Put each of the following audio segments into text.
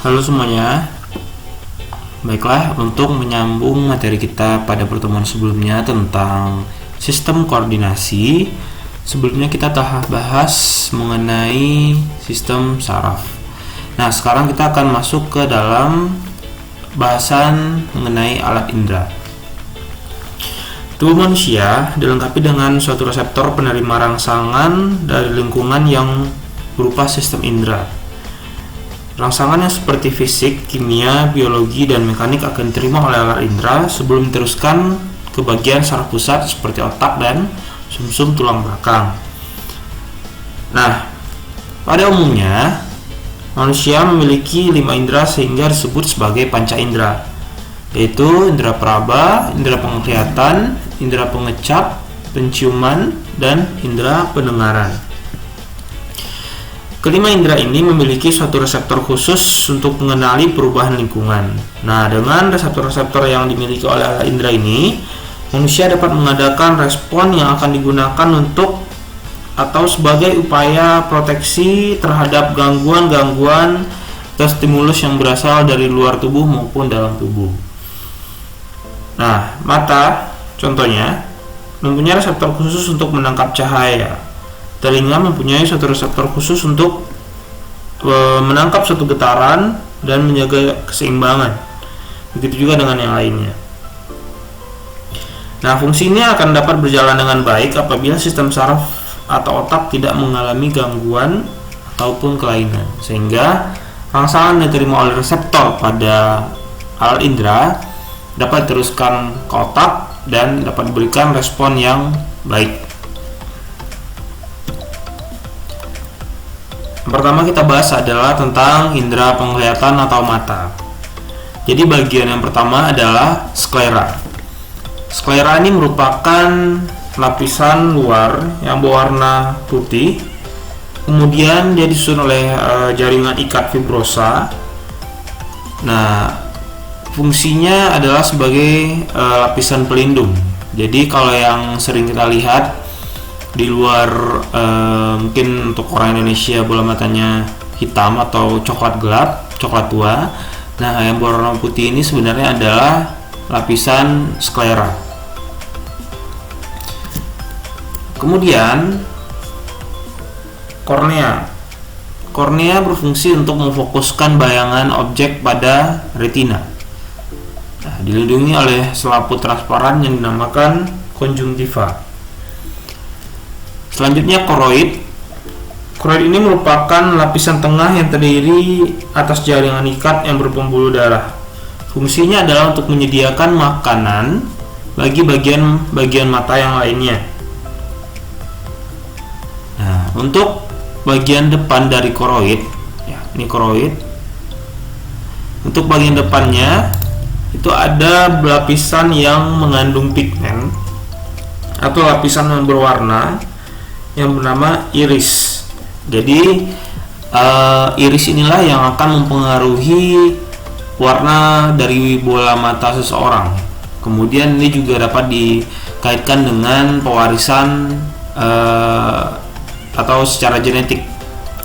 Halo semuanya. Baiklah, untuk menyambung materi kita pada pertemuan sebelumnya tentang sistem koordinasi, sebelumnya kita telah bahas mengenai sistem saraf. Nah, sekarang kita akan masuk ke dalam bahasan mengenai alat indera. Tubuh manusia dilengkapi dengan suatu reseptor penerima rangsangan dari lingkungan yang berupa sistem indera. Rangsangan yang seperti fisik, kimia, biologi, dan mekanik akan diterima oleh alat indera sebelum diteruskan ke bagian saraf pusat seperti otak dan sumsum tulang belakang. Nah, pada umumnya manusia memiliki 5 indera sehingga disebut sebagai panca indera, yaitu indera peraba, indera penglihatan, indera pengecap, penciuman, dan indera pendengaran. Kelima indera ini memiliki suatu reseptor khusus untuk mengenali perubahan lingkungan. Nah, dengan reseptor-reseptor yang dimiliki oleh alat indera ini, manusia dapat mengadakan respon yang akan digunakan untuk atau sebagai upaya proteksi terhadap gangguan-gangguan atau stimulus yang berasal dari luar tubuh maupun dalam tubuh. Nah, mata contohnya mempunyai reseptor khusus untuk menangkap cahaya. Telinga mempunyai suatu reseptor khusus untuk menangkap suatu getaran dan menjaga keseimbangan. Begitu juga dengan yang lainnya. Nah, fungsinya akan dapat berjalan dengan baik apabila sistem saraf atau otak tidak mengalami gangguan ataupun kelainan, sehingga rangsangan yang diterima oleh reseptor pada alat indera dapat diteruskan ke otak dan dapat diberikan respon yang baik. Pertama kita bahas adalah tentang indera penglihatan atau mata. Jadi bagian yang pertama adalah sklera. Sklera ini merupakan lapisan luar yang berwarna putih. Kemudian dia disusun oleh jaringan ikat fibrosa. Nah, fungsinya adalah sebagai lapisan pelindung. Jadi kalau yang sering kita lihat di luar, mungkin untuk orang Indonesia bola matanya hitam atau coklat gelap, coklat tua. Nah, yang berwarna putih ini sebenarnya adalah lapisan sklera. Kemudian kornea. Kornea berfungsi untuk memfokuskan bayangan objek pada retina. Nah, dilindungi oleh selaput transparan yang dinamakan konjungtiva. Selanjutnya koroid. Koroid ini merupakan lapisan tengah yang terdiri atas jaringan ikat yang berpembuluh darah. Fungsinya adalah untuk menyediakan makanan bagi bagian mata yang lainnya. Nah, untuk bagian depan dari koroid, ya, ini koroid. Untuk bagian depannya itu ada lapisan yang mengandung pigmen atau lapisan yang berwarna yang bernama iris. Jadi iris inilah yang akan mempengaruhi warna dari bola mata seseorang. Kemudian ini juga dapat dikaitkan dengan pewarisan atau secara genetik,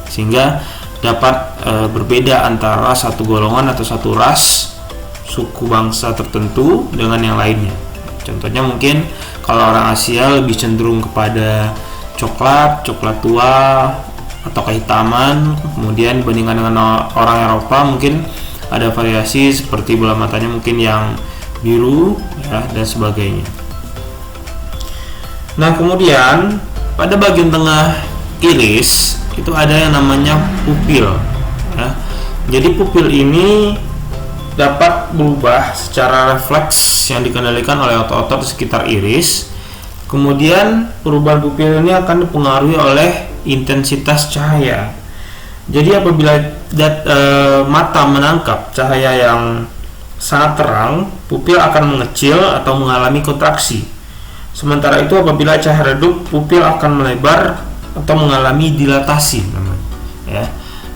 sehingga dapat berbeda antara satu golongan atau satu ras, suku bangsa tertentu dengan yang lainnya. Contohnya mungkin kalau orang Asia lebih cenderung kepada coklat tua atau kehitaman. Kemudian dibandingkan dengan orang Eropa mungkin ada variasi seperti bola matanya mungkin yang biru, ya, dan sebagainya. Nah, kemudian pada bagian tengah iris itu ada yang namanya pupil, ya. Jadi pupil ini dapat berubah secara refleks yang dikendalikan oleh otot-otot di sekitar iris. Kemudian perubahan pupil ini akan dipengaruhi oleh intensitas cahaya. Jadi apabila mata menangkap cahaya yang sangat terang, pupil akan mengecil atau mengalami kontraksi. Sementara itu apabila cahaya redup, pupil akan melebar atau mengalami dilatasi, ya.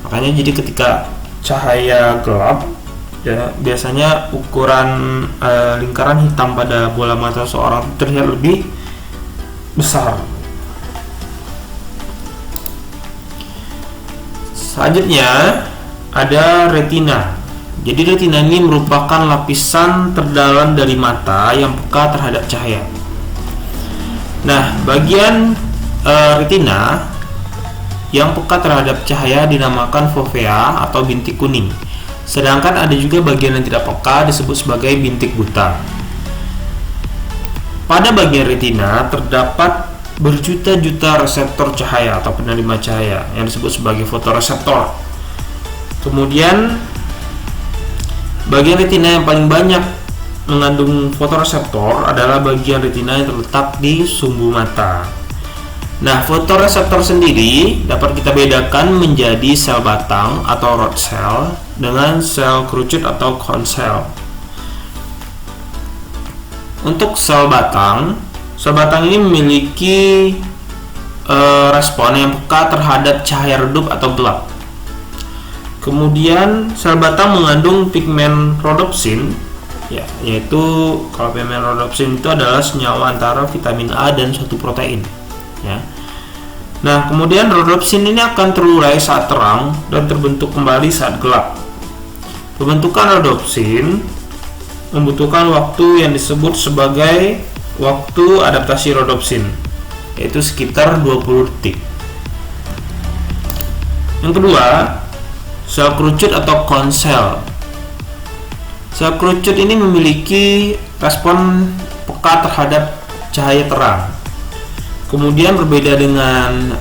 Makanya jadi ketika cahaya gelap, ya, biasanya ukuran lingkaran hitam pada bola mata seorang terlihat lebih besar. Selanjutnya ada retina. Jadi retina ini merupakan lapisan terdalam dari mata yang peka terhadap cahaya. Nah, bagian retina yang peka terhadap cahaya dinamakan fovea atau bintik kuning. Sedangkan ada juga bagian yang tidak peka disebut sebagai bintik buta. Pada bagian retina terdapat berjuta-juta reseptor cahaya atau penerima cahaya yang disebut sebagai fotoreseptor. Kemudian bagian retina yang paling banyak mengandung fotoreseptor adalah bagian retina yang terletak di sumbu mata. Nah, fotoreseptor sendiri dapat kita bedakan menjadi sel batang atau rod cell dengan sel kerucut atau cone cell. Untuk sel batang ini memiliki respon yang peka terhadap cahaya redup atau gelap. Kemudian sel batang mengandung pigmen rhodopsin, yaitu kalau pigmen rhodopsin itu adalah senyawa antara vitamin A dan suatu protein. Ya. Nah, kemudian rhodopsin ini akan terurai saat terang dan terbentuk kembali saat gelap. Pembentukan rhodopsin membutuhkan waktu yang disebut sebagai waktu adaptasi rhodopsin, yaitu sekitar 20 detik. Yang kedua, sel kerucut atau cone cell. Sel kerucut ini memiliki respon peka terhadap cahaya terang. Kemudian berbeda dengan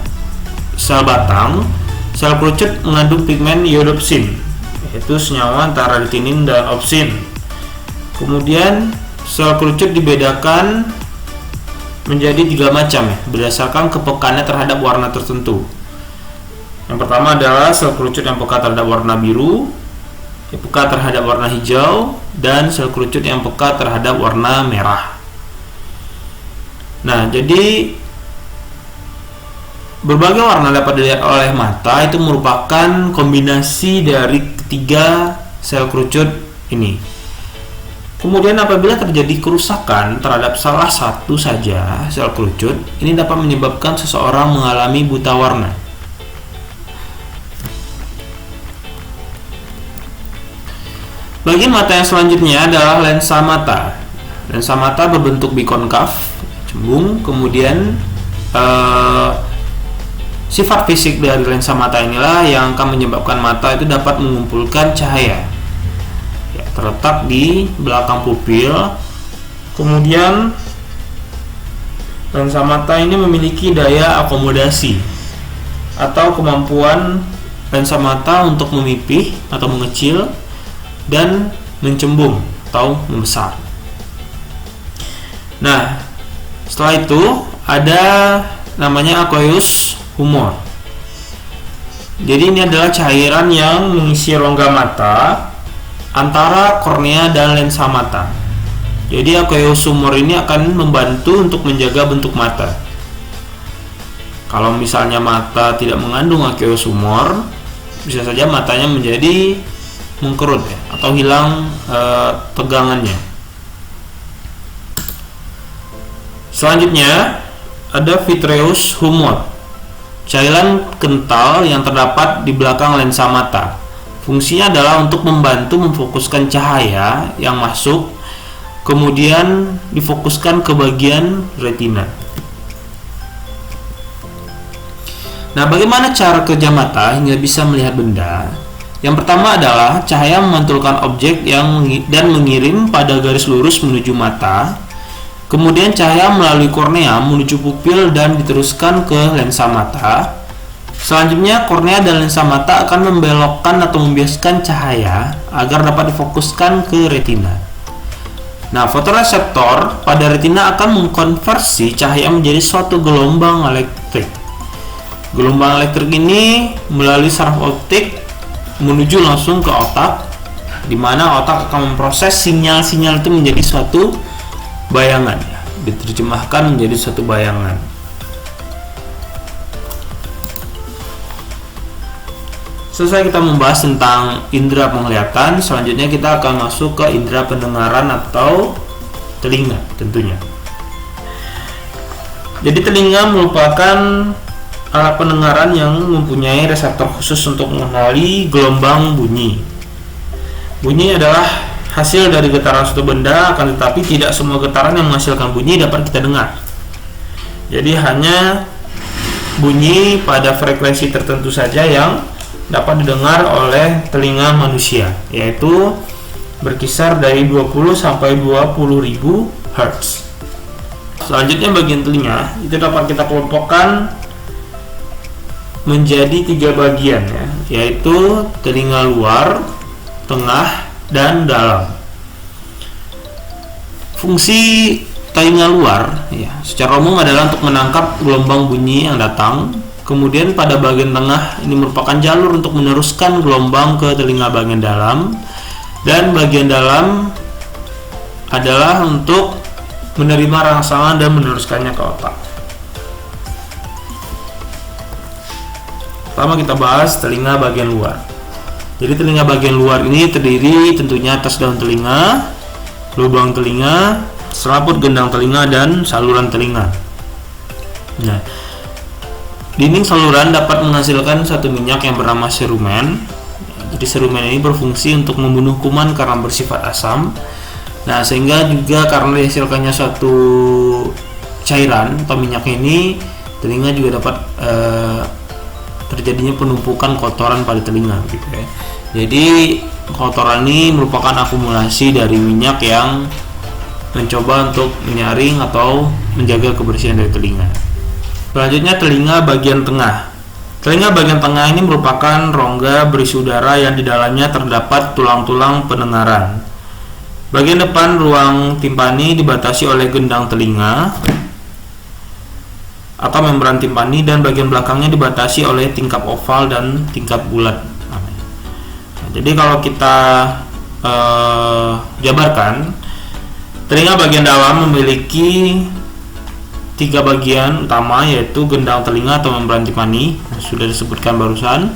sel batang, sel kerucut mengandung pigmen iodopsin, yaitu senyawa antara retinin dan opsin. Kemudian sel kerucut dibedakan menjadi 3 macam berdasarkan kepekaannya terhadap warna tertentu. Yang pertama adalah sel kerucut yang peka terhadap warna biru, yang peka terhadap warna hijau, dan sel kerucut yang peka terhadap warna merah. Nah, jadi berbagai warna dapat dilihat oleh mata itu merupakan kombinasi dari ketiga sel kerucut ini. Kemudian apabila terjadi kerusakan terhadap salah satu saja sel kerucut, ini dapat menyebabkan seseorang mengalami buta warna. Bagian mata yang selanjutnya adalah lensa mata. Lensa mata berbentuk bikonkav, cembung. Kemudian sifat fisik dari lensa mata inilah yang akan menyebabkan mata itu dapat mengumpulkan cahaya. Terletak di belakang pupil. Kemudian lensa mata ini memiliki daya akomodasi atau kemampuan lensa mata untuk memipih atau mengecil dan mencembung atau membesar. Nah, setelah itu ada namanya aqueous humor. Jadi ini adalah cairan yang mengisi rongga mata antara kornea dan lensa mata. Jadi aqueous humor ini akan membantu untuk menjaga bentuk mata. Kalau misalnya mata tidak mengandung aqueous humor, bisa saja matanya menjadi mengkerut atau hilang tegangannya. Selanjutnya ada vitreous humor, cairan kental yang terdapat di belakang lensa mata. Fungsinya adalah untuk membantu memfokuskan cahaya yang masuk, kemudian difokuskan ke bagian retina. Nah, bagaimana cara kerja mata hingga bisa melihat benda? Yang pertama adalah cahaya memantulkan objek dan mengirim pada garis lurus menuju mata. Kemudian cahaya melalui kornea menuju pupil dan diteruskan ke lensa mata. Selanjutnya, kornea dan lensa mata akan membelokkan atau membiaskan cahaya agar dapat difokuskan ke retina. Nah, fotoreseptor pada retina akan mengkonversi cahaya menjadi suatu gelombang elektrik. Gelombang elektrik ini melalui saraf optik menuju langsung ke otak, di mana otak akan memproses sinyal-sinyal itu menjadi suatu bayangan, diterjemahkan menjadi suatu bayangan. Selesai kita membahas tentang indera penglihatan, selanjutnya kita akan masuk ke indera pendengaran atau telinga tentunya. Jadi telinga merupakan alat pendengaran yang mempunyai reseptor khusus untuk mengenali gelombang bunyi. Bunyi adalah hasil dari getaran suatu benda, akan tetapi tidak semua getaran yang menghasilkan bunyi dapat kita dengar. Jadi hanya bunyi pada frekuensi tertentu saja yang dapat didengar oleh telinga manusia, yaitu berkisar dari 20 sampai 20.000 Hz. Selanjutnya bagian telinga itu dapat kita kelompokkan menjadi 3 bagian ya, yaitu telinga luar, tengah, dan dalam. Fungsi telinga luar ya, secara umum adalah untuk menangkap gelombang bunyi yang datang. Kemudian pada bagian tengah ini merupakan jalur untuk meneruskan gelombang ke telinga bagian dalam, dan bagian dalam adalah untuk menerima rangsangan dan meneruskannya ke otak. Pertama kita bahas telinga bagian luar. Jadi telinga bagian luar ini terdiri tentunya atas daun telinga, lubang telinga, selaput gendang telinga, dan saluran telinga. Nah, dinding saluran dapat menghasilkan satu minyak yang bernama serumen. Jadi serumen ini berfungsi untuk membunuh kuman karena bersifat asam. Nah, sehingga juga karena dihasilkannya suatu cairan atau minyak ini, telinga juga dapat terjadinya penumpukan kotoran pada telinga gitu ya. Jadi kotoran ini merupakan akumulasi dari minyak yang mencoba untuk menyaring atau menjaga kebersihan dari telinga. Selanjutnya telinga bagian tengah. Telinga bagian tengah ini merupakan rongga berisi udara yang di dalamnya terdapat tulang-tulang pendengaran. Bagian depan ruang timpani dibatasi oleh gendang telinga atau membran timpani, dan bagian belakangnya dibatasi oleh tingkap oval dan tingkap bulat. Nah, jadi kalau kita jabarkan, telinga bagian dalam memiliki 3 bagian utama, yaitu gendang telinga atau membran timpani, sudah disebutkan barusan.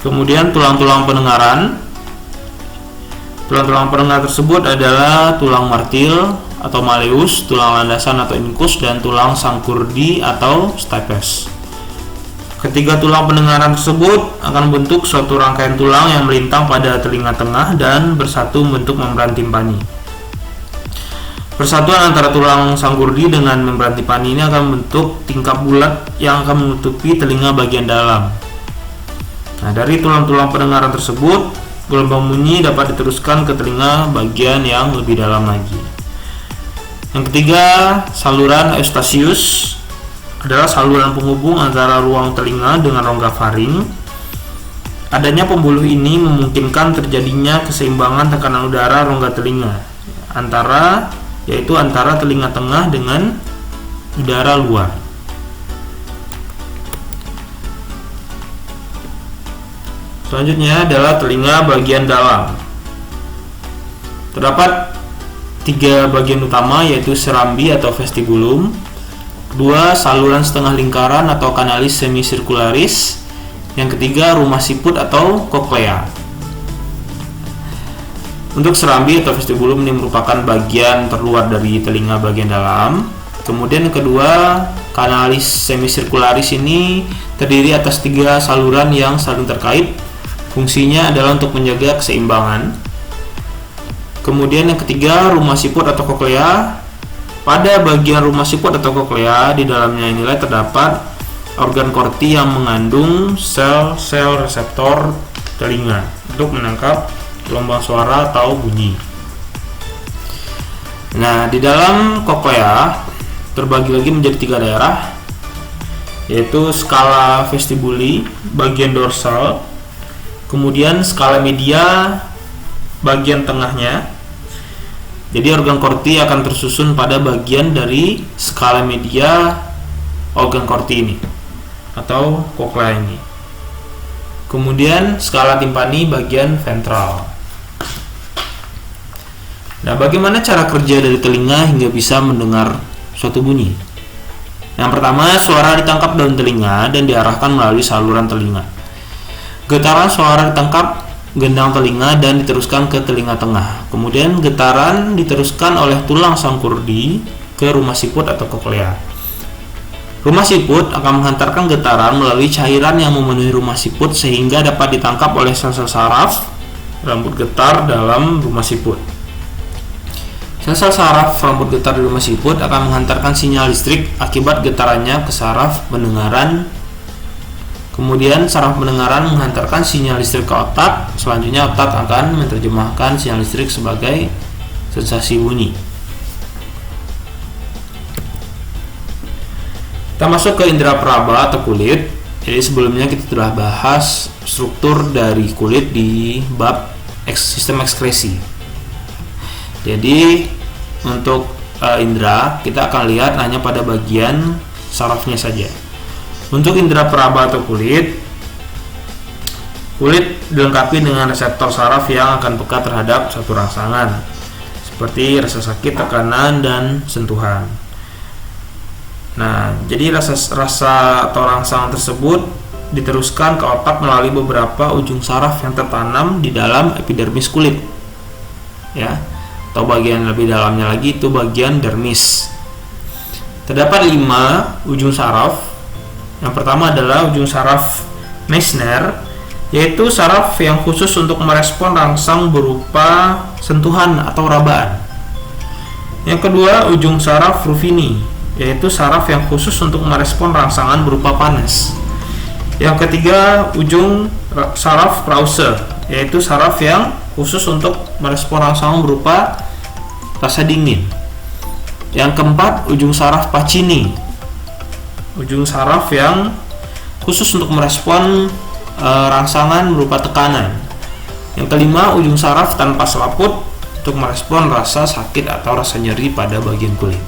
Kemudian tulang-tulang pendengaran. Tulang-tulang pendengar tersebut adalah tulang martil atau malleus, tulang landasan atau incus, dan tulang sangkurdi atau stapes. Ketiga tulang pendengaran tersebut akan membentuk suatu rangkaian tulang yang melintang pada telinga tengah dan bersatu membentuk membran timpani. Persatuan antara tulang sangkurdi dengan membran timpani ini akan membentuk tingkap bulat yang akan menutupi telinga bagian dalam. Nah, dari tulang-tulang pendengaran tersebut, gelombang bunyi dapat diteruskan ke telinga bagian yang lebih dalam lagi. Yang ketiga, saluran eustachius adalah saluran penghubung antara ruang telinga dengan rongga faring. Adanya pembuluh ini memungkinkan terjadinya keseimbangan tekanan udara rongga telinga yaitu antara telinga tengah dengan udara luar. Selanjutnya adalah telinga bagian dalam. Terdapat 3 bagian utama, yaitu serambi atau vestibulum, 2 saluran setengah lingkaran atau kanalis semisirkularis, yang ketiga rumah siput atau koklea. Untuk serambi atau vestibulum ini merupakan bagian terluar dari telinga bagian dalam. Kemudian yang kedua, kanalis semisirkularis ini terdiri atas 3 saluran yang saling terkait. Fungsinya adalah untuk menjaga keseimbangan. Kemudian yang ketiga, rumah siput atau koklea. Pada bagian rumah siput atau koklea, di dalamnya inilah terdapat organ korti yang mengandung sel-sel reseptor telinga untuk menangkap gelombang suara atau bunyi. Nah, di dalam koklea terbagi lagi menjadi 3 daerah, yaitu skala vestibuli bagian dorsal, kemudian skala media bagian tengahnya. Jadi organ korti akan tersusun pada bagian dari skala media organ korti ini atau koklea ini. Kemudian skala timpani bagian ventral. Nah, bagaimana cara kerja dari telinga hingga bisa mendengar suatu bunyi? Yang pertama, suara ditangkap daun telinga dan diarahkan melalui saluran telinga. Getaran suara ditangkap gendang telinga dan diteruskan ke telinga tengah. Kemudian getaran diteruskan oleh tulang sangkurdi ke rumah siput atau koklea. Rumah siput akan menghantarkan getaran melalui cairan yang memenuhi rumah siput sehingga dapat ditangkap oleh sel-sel saraf rambut getar dalam rumah siput. Sel-sel saraf rambut getar di rumah siput akan menghantarkan sinyal listrik akibat getarannya ke saraf pendengaran. Kemudian saraf pendengaran menghantarkan sinyal listrik ke otak. Selanjutnya otak akan menerjemahkan sinyal listrik sebagai sensasi bunyi. Kita masuk ke indera peraba atau kulit. Jadi sebelumnya kita telah bahas struktur dari kulit di bab sistem ekskresi. Jadi untuk indera kita akan lihat hanya pada bagian sarafnya saja. Untuk indera peraba atau kulit dilengkapi dengan reseptor saraf yang akan peka terhadap suatu rangsangan seperti rasa sakit, tekanan, dan sentuhan. Nah, jadi rasa atau rangsangan tersebut diteruskan ke otak melalui beberapa ujung saraf yang tertanam di dalam epidermis kulit, ya, atau bagian lebih dalamnya lagi itu bagian dermis. Terdapat 5 ujung saraf. Yang pertama adalah ujung saraf Meissner, yaitu saraf yang khusus untuk merespon rangsang berupa sentuhan atau rabaan. Yang kedua, ujung saraf Ruffini, yaitu saraf yang khusus untuk merespon rangsangan berupa panas. Yang ketiga, ujung saraf Krause, yaitu saraf yang khusus untuk merespon rangsangan berupa rasa dingin. Yang keempat, ujung saraf Pacini, ujung saraf yang khusus untuk merespon rangsangan berupa tekanan. Yang kelima, ujung saraf tanpa selaput untuk merespon rasa sakit atau rasa nyeri pada bagian kulit.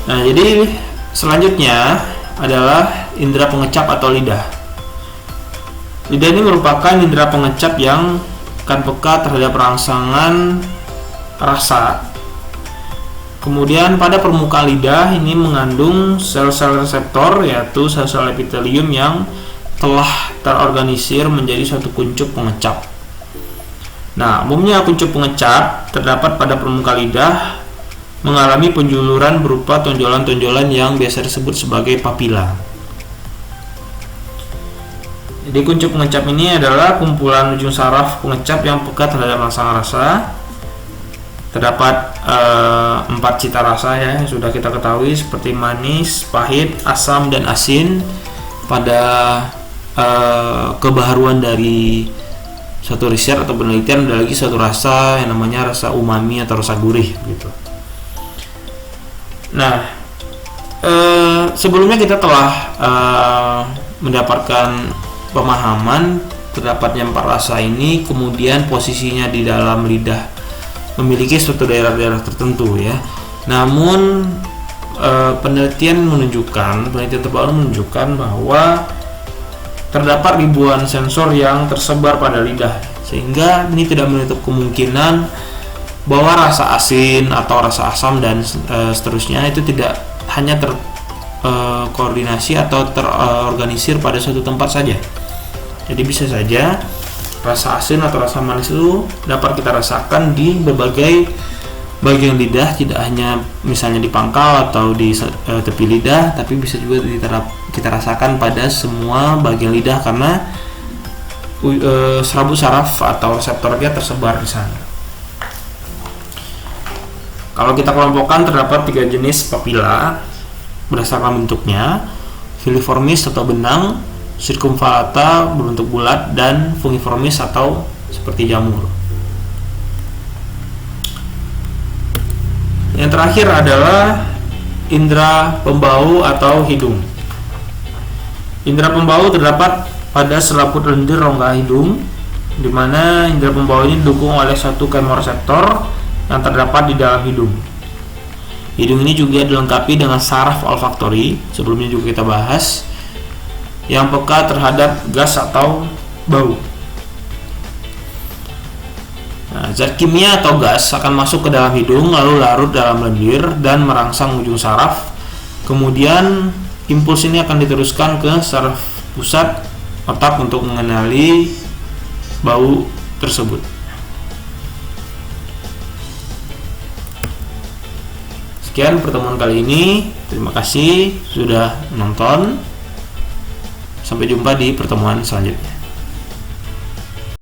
Nah, jadi selanjutnya adalah indera pengecap atau lidah. Lidah ini merupakan indera pengecap yang akan peka terhadap rangsangan rasa. Kemudian pada permukaan lidah ini mengandung sel-sel reseptor, yaitu sel-sel epitelium yang telah terorganisir menjadi suatu kuncup pengecap. Nah, umumnya kuncup pengecap terdapat pada permukaan lidah mengalami penjuluran berupa tonjolan-tonjolan yang biasa disebut sebagai papila. Jadi kuncup pengecap ini adalah kumpulan ujung saraf pengecap yang peka terhadap rangsangan rasa. Terdapat 4 cita rasa ya yang sudah kita ketahui seperti manis, pahit, asam, dan asin. Pada kebaharuan dari suatu riset atau penelitian ada lagi suatu rasa yang namanya rasa umami atau rasa gurih gitu. Nah, sebelumnya kita telah mendapatkan pemahaman terdapatnya 4 rasa ini, kemudian posisinya di dalam lidah memiliki suatu daerah-daerah tertentu ya. Namun penelitian terbaru menunjukkan bahwa terdapat ribuan sensor yang tersebar pada lidah, sehingga ini tidak menutup kemungkinan bahwa rasa asin atau rasa asam dan seterusnya itu tidak hanya terkoordinasi atau terorganisir pada suatu tempat saja. Jadi bisa saja rasa asin atau rasa manis itu dapat kita rasakan di berbagai bagian lidah, tidak hanya misalnya di pangkal atau di tepi lidah, tapi bisa juga kita rasakan pada semua bagian lidah karena serabut saraf atau reseptornya tersebar di sana. Kalau kita kelompokkan terdapat 3 jenis papila berdasarkan bentuknya: filiformis atau benang, circumvallata berbentuk bulat, dan fungiformis atau seperti jamur. Yang terakhir adalah indera pembau atau hidung. Indera pembau terdapat pada selaput lendir rongga hidung, di mana indera pembau ini didukung oleh satu kemoreseptor yang terdapat di dalam hidung. Hidung ini juga dilengkapi dengan saraf olfaktori, sebelumnya juga kita bahas, yang peka terhadap gas atau bau. Nah, zat kimia atau gas akan masuk ke dalam hidung lalu larut dalam lendir dan merangsang ujung saraf. Kemudian impuls ini akan diteruskan ke saraf pusat otak untuk mengenali bau tersebut. Sekian pertemuan kali ini. Terima kasih sudah menonton. Sampai jumpa di pertemuan selanjutnya.